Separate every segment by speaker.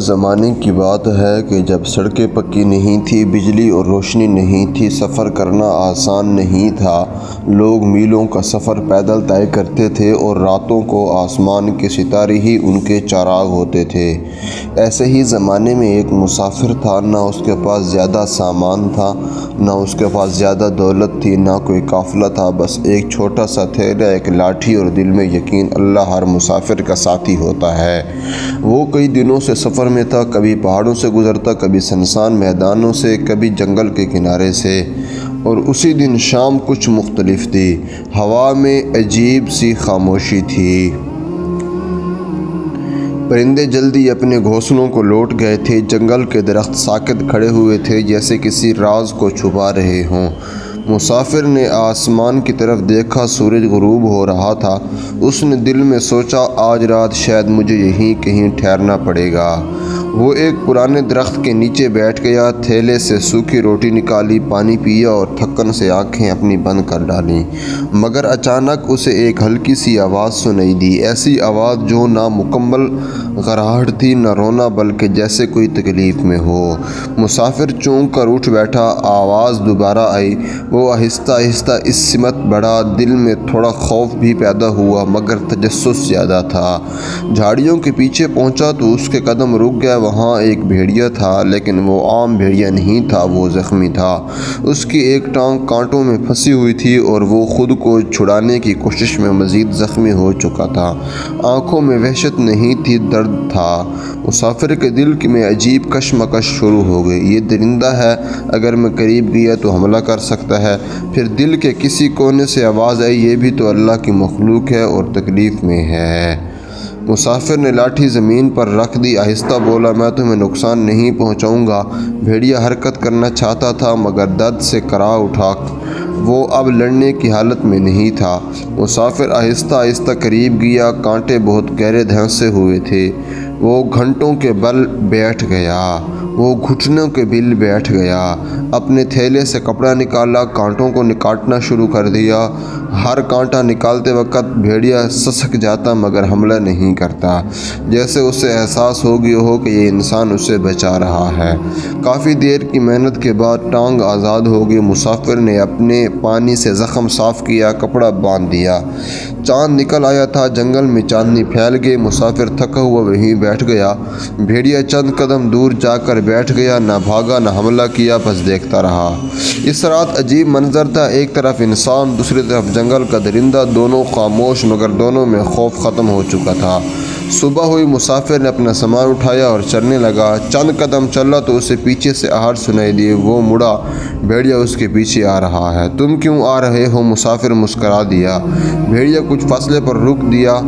Speaker 1: زمانے کی بات ہے کہ جب سڑکیں پکی نہیں تھی، بجلی اور روشنی نہیں تھی، سفر کرنا آسان نہیں تھا۔ لوگ میلوں کا سفر پیدل طے کرتے تھے اور راتوں کو آسمان کے ستارے ہی ان کے چراغ ہوتے تھے۔ ایسے ہی زمانے میں ایک مسافر تھا، نہ اس کے پاس زیادہ سامان تھا، نہ اس کے پاس زیادہ دولت تھی، نہ کوئی قافلہ تھا، بس ایک چھوٹا سا تھیلا، ایک لاٹھی اور دل میں یقین۔ اللہ ہر مسافر کا ساتھی ہوتا ہے۔ وہ کئی دنوں سے سفر میں تھا، کبھی پہاڑوں سے گزرتا، کبھی سنسان میدانوں سے، کبھی جنگل کے کنارے سے۔ اور اسی دن شام کچھ مختلف تھی۔ ہوا میں عجیب سی خاموشی تھی۔ پرندے جلدی اپنے گھونسلوں کو لوٹ گئے تھے، جنگل کے درخت ساکت کھڑے ہوئے تھے جیسے کسی راز کو چھپا رہے ہوں۔ مسافر نے آسمان کی طرف دیکھا، سورج غروب ہو رہا تھا۔ اس نے دل میں سوچا، آج رات شاید مجھے یہیں کہیں ٹھہرنا پڑے گا۔ وہ ایک پرانے درخت کے نیچے بیٹھ گیا، تھیلے سے سوکھی روٹی نکالی، پانی پیا اور تھکن سے آنکھیں اپنی بند کر ڈالیں۔ مگر اچانک اسے ایک ہلکی سی آواز سنائی دی، ایسی آواز جو نہ مکمل گھراہٹ تھی، نہ رونا، بلکہ جیسے کوئی تکلیف میں ہو۔ مسافر چونک کر اٹھ بیٹھا۔ آواز دوبارہ آئی۔ وہ آہستہ آہستہ اس سمت بڑھا۔ دل میں تھوڑا خوف بھی پیدا ہوا، مگر تجسس زیادہ تھا۔ جھاڑیوں کے پیچھے پہنچا تو اس کے قدم رک گئے۔ وہاں ایک بھیڑیا تھا، لیکن وہ عام بھیڑیا نہیں تھا، وہ زخمی تھا۔ اس کی ایک ٹانگ کانٹوں میں پھنسی ہوئی تھی اور وہ خود کو چھڑانے کی کوشش میں مزید زخمی ہو چکا تھا۔ آنکھوں میں وحشت نہیں تھی، درد تھا۔ مسافر کے دل میں عجیب کشمکش شروع ہو گئی۔ یہ درندہ ہے، اگر میں قریب گیا تو حملہ کر سکتا ہے۔ پھر دل کے کسی کونے سے آواز آئی، یہ بھی تو اللہ کی مخلوق ہے اور تکلیف میں ہے۔ مسافر نے لاٹھی زمین پر رکھ دی، آہستہ بولا، میں تمہیں نقصان نہیں پہنچاؤں گا۔ بھیڑیا حرکت کرنا چاہتا تھا، مگر درد سے کرا اٹھا۔ وہ اب لڑنے کی حالت میں نہیں تھا۔ مسافر آہستہ آہستہ قریب گیا۔ کانٹے بہت گہرے دھنسے ہوئے تھے۔ وہ گھٹنوں کے بل بیٹھ گیا۔ اپنے تھیلے سے کپڑا نکالا، کانٹوں کو کاٹنا شروع کر دیا۔ ہر کانٹا نکالتے وقت بھیڑیا سسک جاتا، مگر حملہ نہیں کرتا، جیسے اسے احساس ہو گیا ہو کہ یہ انسان اسے بچا رہا ہے۔ کافی دیر کی محنت کے بعد ٹانگ آزاد ہو گئی۔ مسافر نے اپنے پانی سے زخم صاف کیا، کپڑا باندھ دیا۔ چاند نکل آیا تھا، جنگل میں چاندنی پھیل گئی۔ مسافر تھکا ہوا وہیں بیٹھ گیا۔ بھیڑیا چند قدم دور جا کر بیٹھ گیا، نہ بھاگا نہ حملہ کیا، بس دیکھتا رہا۔ اس رات عجیب منظر تھا، ایک طرف انسان، دوسری طرف جنگل کا درندہ، دونوں خاموش، مگر دونوں میں خوف ختم ہو چکا تھا۔ صبح ہوئی، مسافر نے اپنا سامان اٹھایا اور چلنے لگا۔ چند قدم چلا تو اسے پیچھے سے آہٹ سنائی دی۔ وہ مڑا، بھیڑیا اس کے پیچھے آ رہا ہے۔ تم کیوں آ رہے ہو؟ مسافر مسکرا دیا۔ بھیڑیا کچھ فاصلے پر رک دیا،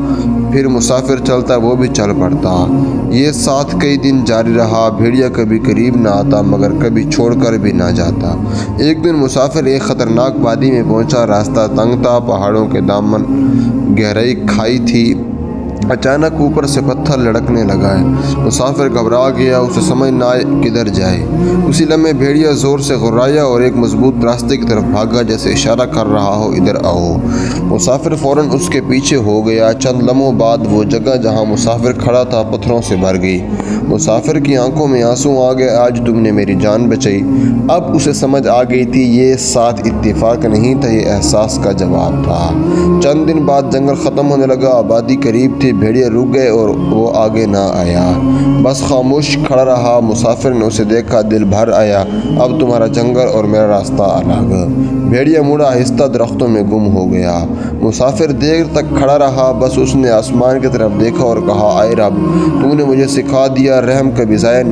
Speaker 1: پھر مسافر چلتا، وہ بھی چل پڑتا۔ یہ ساتھ کئی دن جاری رہا۔ بھیڑیا کبھی قریب نہ آتا، مگر کبھی چھوڑ کر بھی نہ جاتا۔ ایک دن مسافر ایک خطرناک وادی میں پہنچا۔ راستہ تنگ تھا، پہاڑوں کے دامن، گہرائی کھائی تھی۔ اچانک اوپر سے پتھر لڑکنے لگا۔ مسافر گھبرا گیا، اسے سمجھ نہ آئے کدھر جائے۔ اسی لمحے بھیڑیا زور سے غرایا اور ایک مضبوط راستے کی طرف بھاگا، جیسے اشارہ کر رہا ہو، ادھر آؤ۔ مسافر فوراً اس کے پیچھے ہو گیا۔ چند لمحوں بعد وہ جگہ جہاں مسافر کھڑا تھا پتھروں سے بھر گئی۔ مسافر کی آنکھوں میں آنسو آ گئے۔ آج تم نے میری جان بچائی۔ اب اسے سمجھ آ گئی تھی، یہ ساتھ اتفاق نہیں تھا، یہ احساس کا جواب تھا۔ چند دن بعد جنگل ختم ہونے لگا، آبادی قریب تھی۔ بھیڑیا رک گئے اور وہ آگے نہ آیا، بس خاموش کھڑا رہا۔ مسافر نے اسے دیکھا، دل بھر آیا، اب تمہارا جنگل اور میرا راستہ الگ۔ بھیڑیا مڑا، آہستہ درختوں میں گم ہو گیا۔ مسافر دیر تک کھڑا رہا، بس اس نے آسمان کی طرف دیکھا اور کہا، اے رب، تو نے مجھے سکھا دیا، رحم کبھی ضائع نہیں